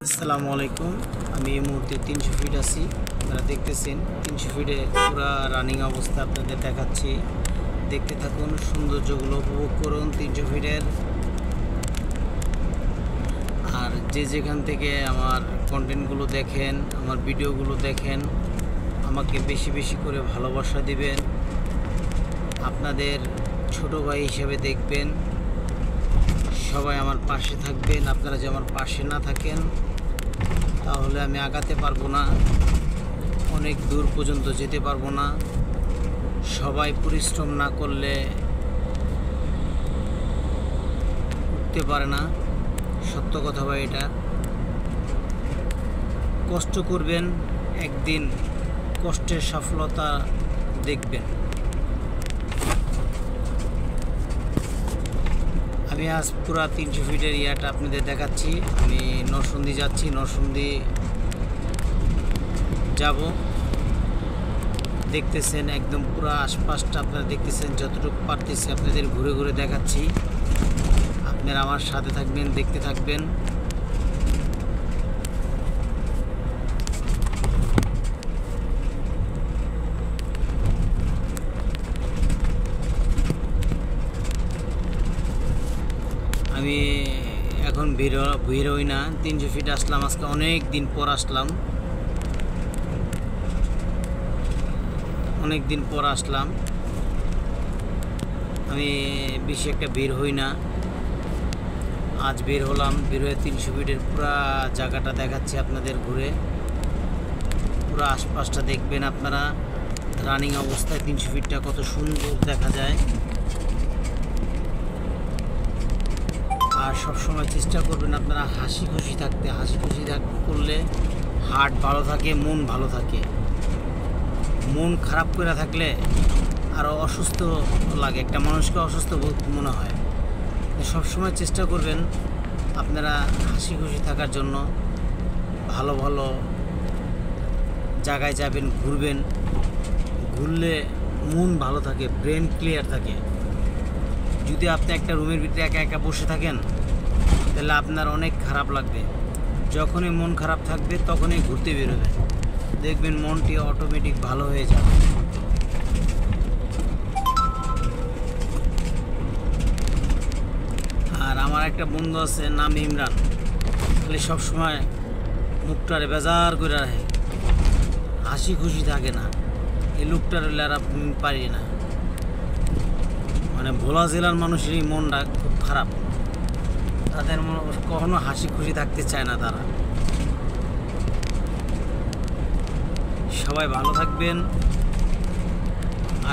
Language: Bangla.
আসসালামু আলাইকুম। আমি এই মুহূর্তে 300 ফিট আছি। আপনারা দেখতেছেন 300 ফিটে পুরা রানিং অবস্থা আপনাদের দেখাচ্ছি। দেখতে থাকুন, সৌন্দর্যগুলো উপভোগ করুন 300 ফিটের। আর যে যেখান থেকে আমার কন্টেন্টগুলো দেখেন, আমার ভিডিওগুলো দেখেন, আমাকে বেশি বেশি করে ভালোবাসা দিবেন। আপনাদের ছোট ভাই হিসেবে দেখবেন। সবাই আমার পাশে থাকবেন। আপনারা যে আমার পাশে না থাকেন তাহলে আমি আগাতে পারবো না, অনেক দূর পর্যন্ত যেতে পারবো না। সবাই পরিশ্রম না করলে উঠতে পারে না, সত্য কথা ভাই এটা। কষ্ট করবেন, একদিন কষ্টের সফলতা দেখবেন। আমি আজ পুরা 300 ফিটের ইয়াটা আপনাদের দেখাচ্ছি। আমি নরসিংদী যাচ্ছি, নরসিংদী যাব। দেখতেছেন একদম পুরো আশপাশটা আপনারা দেখতেছেন, যতটুকু পারতেছি আপনাদের ঘুরে ঘুরে দেখাচ্ছি। আপনারা আমার সাথে থাকবেন, দেখতে থাকবেন। আমি এখন ভিড় হই না। 300 ফিট আসলাম, আজকে অনেক দিন পর আসলাম, অনেক দিন পর আসলাম। আমি বেশি একটা বের হই না, আজ বের হলাম। বের হয়ে 300 ফিটের পুরা জায়গাটা দেখাচ্ছি আপনাদের ঘুরে। পুরো আশপাশটা দেখবেন আপনারা। রানিং অবস্থায় 300 ফিটটা কত সুন্দর দেখা যায়। আর সবসময় চেষ্টা করবেন আপনারা হাসি খুশি থাকতে। হাসি খুশি করলে হার্ট ভালো থাকে, মন ভালো থাকে। মন খারাপ করে থাকলে আরও অসুস্থ লাগে, একটা মানুষকে অসুস্থ মনে হয়। সবসময় চেষ্টা করবেন আপনারা হাসি খুশি থাকার জন্য। ভালো ভালো জায়গায় যাবেন, ঘুরবেন। ঘুরলে মন ভালো থাকে, ব্রেন ক্লিয়ার থাকে। যদি আপনি একটা রুমের ভিতরে একা একা বসে থাকেন তাহলে আপনার অনেক খারাপ লাগবে। যখনই মন খারাপ থাকবে তখনই ঘুরতে বেরোবেন, দেখবেন মনটি অটোমেটিক ভালো হয়ে যাবে। আর আমার একটা বন্ধু আছে, নাম ইমরান। খালি সবসময় মুখটারে বেজার করে রাখে, হাসি খুশি থাকে না। এই লোকটার হলে আর আপনি পারি না। মানে ভোলা জেলার মানুষেরই মনটা খুব খারাপ, তাদের কখনো হাসি খুশি থাকতে চায় না তারা। সবাই ভালো থাকবেন।